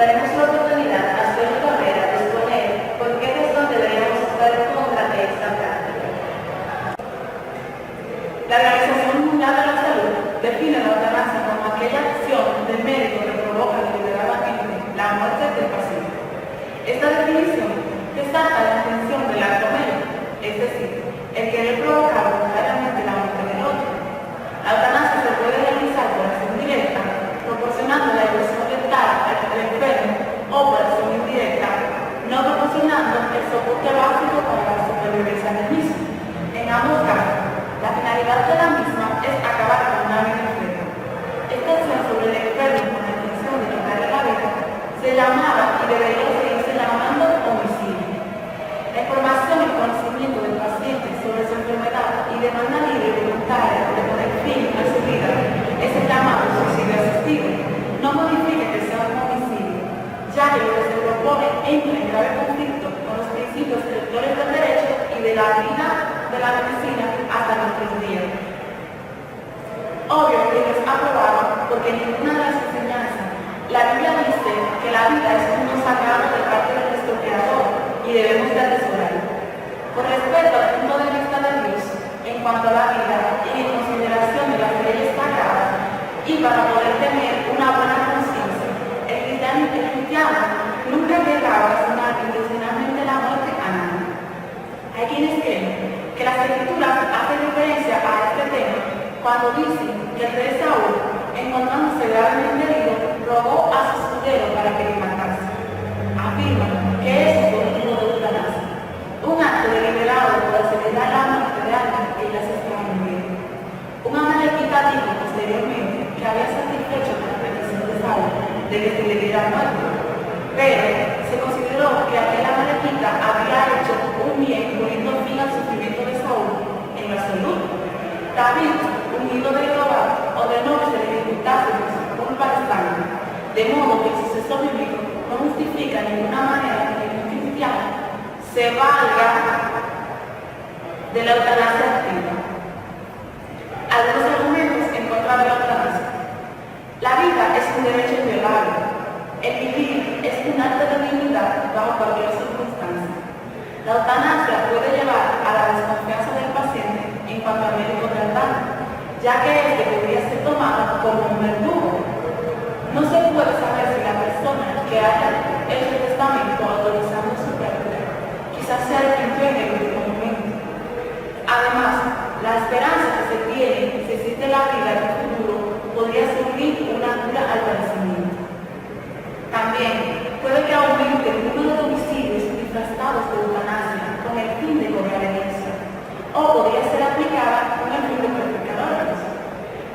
daremos la oportunidad a Sergio Cabrera de exponer por qué razón deberíamos estar en contra de esta práctica. La Organización Mundial de la Salud define la eutanasia como aquella acción del médico que provoca deliberadamente la muerte del paciente. Esta definición resalta la intención del acto médico, es decir, el querer provocar voluntariamente la muerte del otro. La eutanasia se puede realizar por acción directa, proporcionando la evolución letal al enfermo, o por acción indirecta, no proporcionando el soporte básico para la supervivencia del mismo. En ambos casos, la finalidad de la misma es acabar con una vida enferma. Esta acción sobre el enfermo con la intención de quitarle la vida se llamaba y debería seguirse llamando homicidio. La información y conocimiento del paciente sobre su enfermedad y demanda libre y voluntaria de poner fin a su vida es el llamado suicidio asistido. No modifique que sea un homicidio, ya que lo que se propone entra en grave conflicto con los principios rectores del derecho y de la vida de la medicina hasta nuestros días. Obvio que no es aprobado porque en ninguna de las enseñanzas la Biblia dice que la vida es un don sagrado de parte de nuestro Creador y debemos de atesorarlo. Por respeto al punto de vista de Dios en cuanto a la vida y en consideración de las leyes sagradas y para poder tener una buena conciencia, el cristiano nunca llegaba a sonar intencionalmente la muerte a nadie. Hay quienes creen que las escrituras hacen referencia a este tema cuando dicen que el rey Saúl, encontrándose gravemente herido, rogó a su escudero para que le matase. Afirman que eso fue un tipo de eutanasia, un acto deliberado por acelerar la muerte de alguien que ya se estaba muriendo. Un amalekita dijo posteriormente que había satisfecho con la petición de Saúl de que se le diera muerte, pero se consideró que aquel amalekita había hecho un bien poniendo fin al sufrimiento de Saúl en lo absoluto. David, ungido de Jehová, ordenó que se le ejecutase por su culpa de sangre, de modo que el sucesor bíblico no justifica de ninguna manera que un cristiano se valga de la eutanasia activa. Algunos argumentos en contra de la eutanasia. La vida es un derecho inviolable. El vivir es un acto de dignidad bajo cualquier circunstancia. La eutanasia puede llevar a la desconfianza del paciente en cuanto al médico tratante, ya que este debería ser tomado como un verdugo. No se puede saber si la persona que haya hecho el testamento autorizando su práctica quizás sea el que entregue el último momento. Además, la esperanza que se tiene si existe la vida en el futuro podría surgir una cura al padecimiento. También puede que aumente el número de homicidios disfrazados de eutanasia con el fin de cobrar herencia, o podría ser aplicada con el fin de practicar órganos.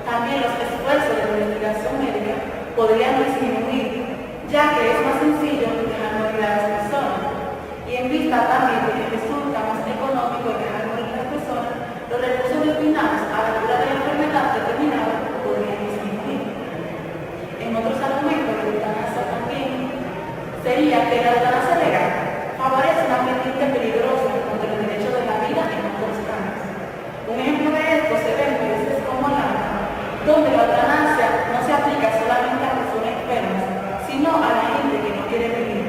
También los esfuerzos de investigación médica podrían disminuir, ya que es más sencillo dejar morir a las personas. Y en vista también de que resulta más económico dejar morir a las personas, los recursos destinados a la cura de la enfermedad determinada podrían disminuir. En otros argumentos de eutanasia también sería que la eutanasia legal favorece una pendiente peligrosa contra el derecho de la vida en otros casos. Un ejemplo de esto se ve en países como Holanda, donde la eutanasia no se aplica solamente a personas enfermas, sino a la gente que no quiere vivir.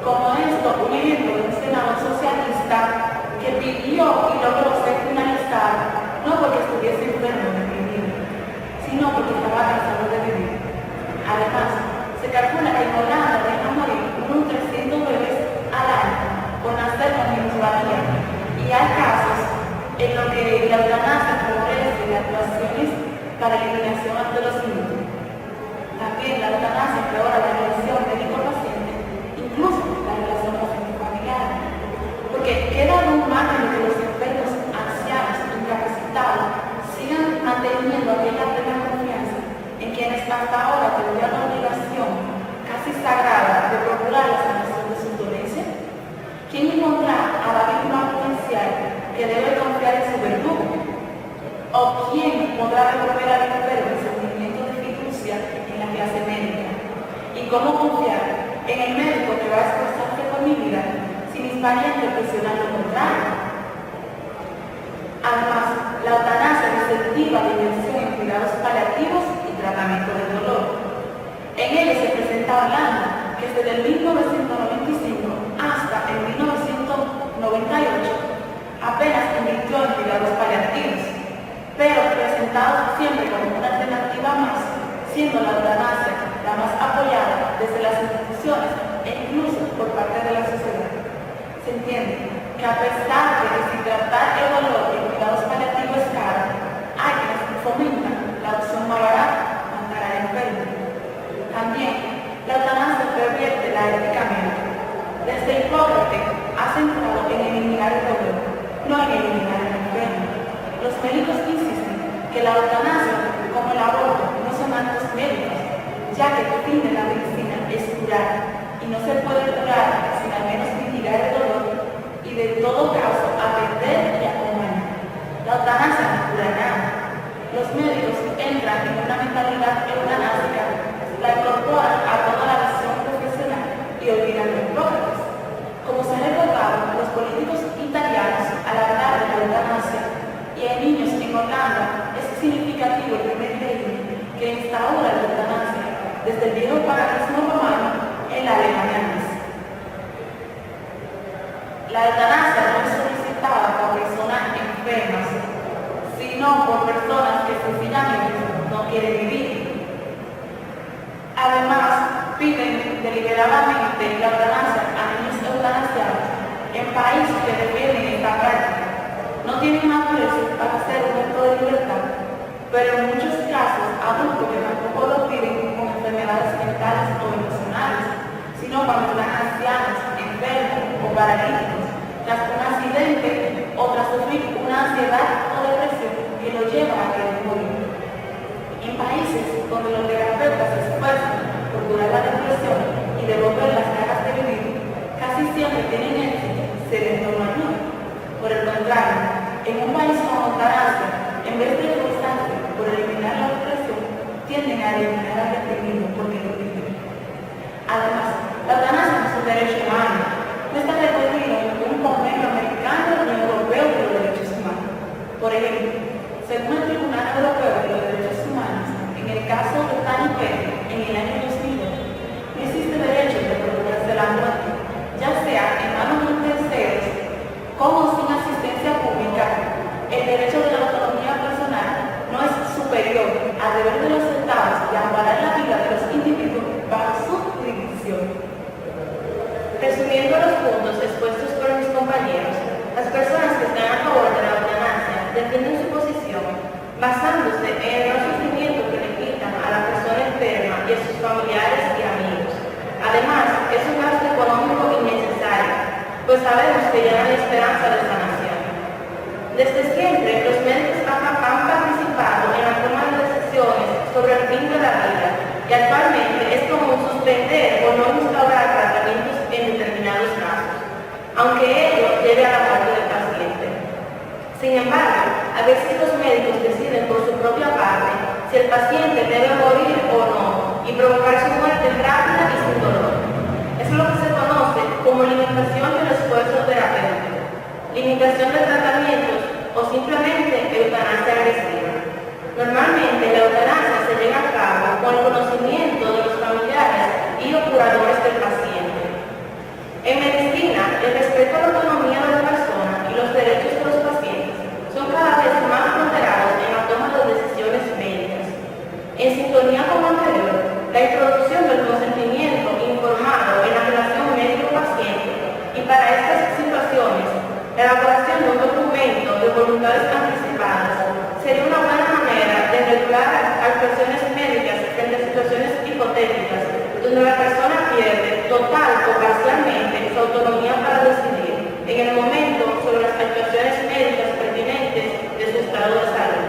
Como esto, un ejemplo de un senador socialista que pidió y logró ser finalizado, no porque estuviese enfermo de vivir, sino porque estaba cansado de vivir. Además, se calcula que en Holanda dejan morir unos 300 bebés al año por nacer con minusvalía, y hay casos en los que la eutanasia favorece las actuaciones para eliminación de los niños. También la eutanasia empeora la relación médico-paciente, incluso la relación paciente-familiar, porque queda un margen de que los enfermos ancianos incapacitados sigan manteniendo aquella plena confianza en quienes hasta ahora tendrían la obligación casi sagrada de procurar la sanación de sus dolencias. ¿Quién encontrará a la víctima potencial que debe confiar en su verdugo? ¿O quién podrá devolver al enfermo el sentimiento de fiducia en la clase médica? ¿Y cómo confiar en el médico que va a esforzarse con mi vida si mis parientes presionan lo contrario? Además, la eutanasia incentiva la inversión en cuidados paliativos y tratamiento del dolor. En ella se presenta Holanda, que desde el 1995 hasta el 1998 apenas invirtió en cuidados paliativos, pero presentados siempre como una alternativa más, siendo la eutanasia la más apoyada desde las instituciones e incluso por parte de la sociedad. Se entiende que a pesar de deshidratar el dolor en cuidados paliativos es caro, hay quienes fomentan la opción más barata, matar al enfermo. También, la eutanasia pervierte la éticamente. Desde Hipócrates ha centrado en eliminar el dolor, no en eliminar el enfermo. Los médicos insisten que la eutanasia, como el aborto, no son actos médicos, ya que el fin de la medicina es curar, y no se puede curar sin al menos mitigar el dolor y de todo caso atender y acompañar. La eutanasia no cura nada. Los médicos entran en una mentalidad eutanásica, la incorporan a toda la visión profesional y olvidan los Hipócrates. Como se ha recordado, los políticos italianos al hablar de la eutanasia y en niños en Holanda es significativo el primer régimen que instaura la eutanasia desde el viejo paganismo romano en la Alemania nazi. La eutanasia no es solicitada por personas enfermas, sino por personas que sencillamente no quieren vivir. Además, piden deliberadamente la eutanasia a niños eutanasiados en países que defienden esta práctica. No tienen madurez para hacer un acto de libertad, pero en muchos casos adultos que tampoco lo piden con enfermedades mentales o emocionales, sino cuando están ancianos, enfermos o paralíticos, tras un accidente o tras sufrir una ansiedad o depresión que lo lleva a querer morir. En países donde los terapeutas se esfuerzan por curar la depresión y devolver las ganas de vivir, casi siempre tienen éxito, se les no ayuda. Por el contrario, en un país como Eutanasia, en vez de esforzarse por eliminar la depresión, tienden a eliminar al deprimido porque lo viven. Además, la eutanasia no es un derecho humano, no está recogido en ningún convenio americano ni europeo de los derechos humanos. Por ejemplo, según el Tribunal Europeo de los Derechos Humanos, en el caso de Tani Pérez, en el año 2002, no existe derecho de procurarse la muerte, ya sea en manos de terceros como sin asistencia pública. El derecho de la autonomía personal no es superior al deber de los estados de amparar la vida de los individuos bajo su jurisdicción. Resumiendo los puntos expuestos por mis compañeros, las personas que están a favor de la eutanasia defienden su posición basándose en el no sufrimiento que le quitan a la persona enferma y a sus familiares y amigos. Además, es un gasto económico innecesario, pues sabemos que ya no hay esperanza de sanación. Desde siempre, los médicos han participado en la toma de decisiones sobre el fin de la vida y actualmente es común suspender o no instaurar tratamientos en determinados casos, aunque ello lleve a la muerte del paciente. Sin embargo, a veces los médicos deciden por su propia parte si el paciente debe morir o no y provocar su muerte rápida y sin dolor. Es lo que se conoce como limitación del esfuerzo terapéutico, limitación de tratamientos o simplemente eutanasia agresiva. Normalmente la eutanasia se lleva a cabo con el conocimiento de los familiares y o curadores del paciente. En medicina, el respeto a la autonomía de la persona y los derechos de los pacientes son cada vez más ponderados en la toma de decisiones médicas. En sintonía con lo anterior, la introducción del consentimiento informado en la relación médico-paciente y para estas situaciones, la elaboración de un documento de voluntades anticipadas sería una buena manera de regular actuaciones médicas frente a situaciones hipotéticas donde la persona pierde total o parcialmente su autonomía para decidir en el momento sobre las actuaciones médicas pertinentes de su estado de salud.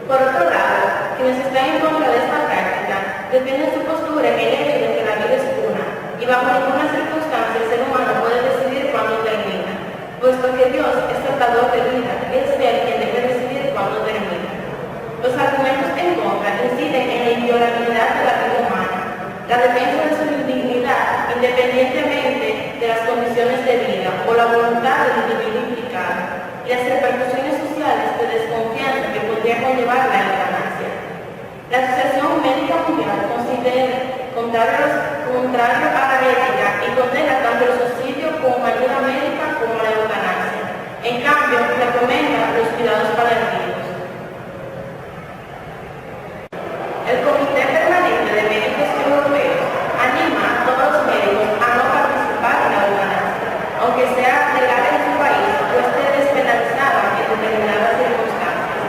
Por otro lado, quienes están en contra de esta práctica defienden su postura en el hecho de que la vida es una y bajo ninguna circunstancia el ser humano puede decidir cuándo termina, puesto que Dios es el dador de vida y es Él quien debe decidir cuándo termina. Los argumentos en contra inciden en la inviolabilidad de la vida humana, la defensa de su dignidad independientemente de las condiciones de vida o la voluntad del individuo implicado, y las repercusiones sociales de desconfianza que podría conllevar la eutanasia. La Asociación Médica Mundial considera, contrario a los contrario a la ética y condena tanto el suicidio como ayuda médica como la eutanasia. En cambio, recomienda los cuidados paliativos. El Comité Permanente de Médicos Europeos anima a todos los médicos a no participar en la eutanasia, aunque sea legal en su país o esté despenalizada en determinadas circunstancias.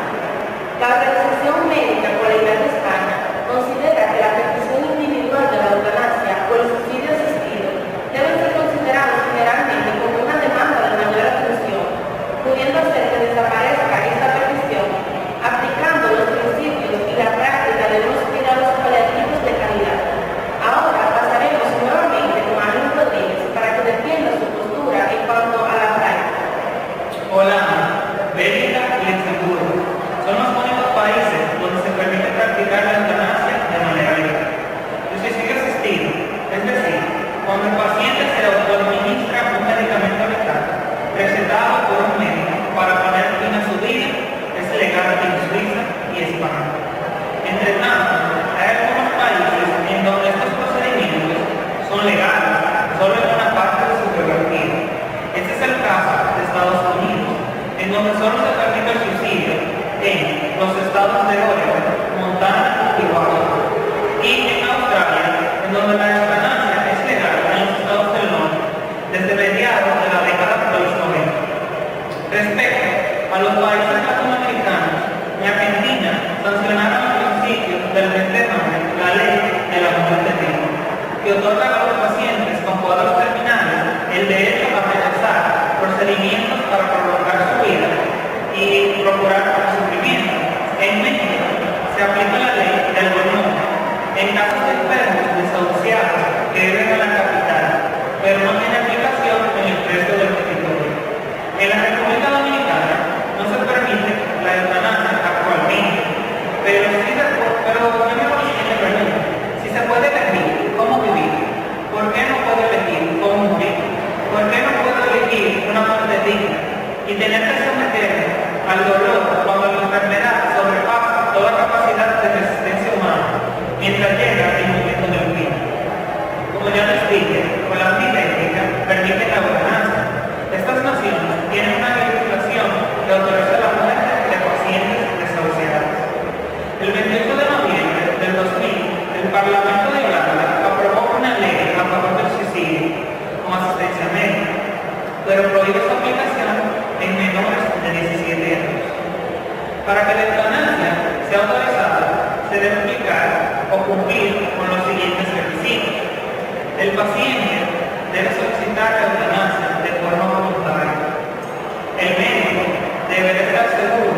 La Organización Médica Colegial de España considera que la petición individual de la eutanasia o el suicidio asistido deben ser considerados generalmente como una demanda de mayor atención, pudiendo hacer que desaparezca esta petición, aplicando los principios y la práctica de unos cuidados paliativos de calidad. Ahora pasaremos nuevamente con Ángel Rodríguez para que defienda su postura en cuanto a la práctica. Hola, Bélgica y Luxemburgo son los únicos países donde se permite practicar la eutanasia de manera legal. El suicidio asistido, es decir, cuando el paciente se autoadministra un medicamento letal recetado por un médico para poner fin a su vida, es legal en Suiza y España. Entre tanto, hay algunos países en donde estos procedimientos son legales solo en una parte de su geografía. Este es el caso de Estados Unidos, en donde solo se permite el suicidio en los estados de Oregon, Montana y Washington, y en Australia, en donde la eutanasia es legal en los estados del norte desde mediados de la década de los 90. Respecto a los países latinoamericanos, en Argentina sancionaron al principio del mes de mayo la ley de la muerte digna, que otorga a los pacientes con cuadros terminales el derecho a rechazar procedimientos para prolongar su vida y procurar el sufrimiento. En México se aplica la ley del buen nombre en casos de enfermos desahuciados que viven en la capital, pero no tiene aplicación en el resto del territorio. En la República Dominicana no se permite la eutanasia actualmente, pero yo me hago la siguiente pregunta: si se puede elegir cómo vivir, ¿por qué no puedo elegir cómo morir? ¿Por qué no puedo elegir una muerte digna y tener que someterme al dolor cuando la enfermedad sobrepasa toda capacidad de resistencia humana mientras llega el momento del fin? Como ya les dije, Holanda y Bélgica permiten la eutanasia. Estas naciones tienen una legislación que autoriza la muerte de pacientes desahuciados. El 28 de noviembre del 2000, el Parlamento de Holanda aprobó una ley a favor del suicidio con asistencia médica, pero prohíbe su aplicación en menores de 17 años. Para que la eutanasia sea autorizada, se debe aplicar o cumplir con los siguientes requisitos. El paciente debe solicitar la eutanasia de forma voluntaria. El médico debe estar seguro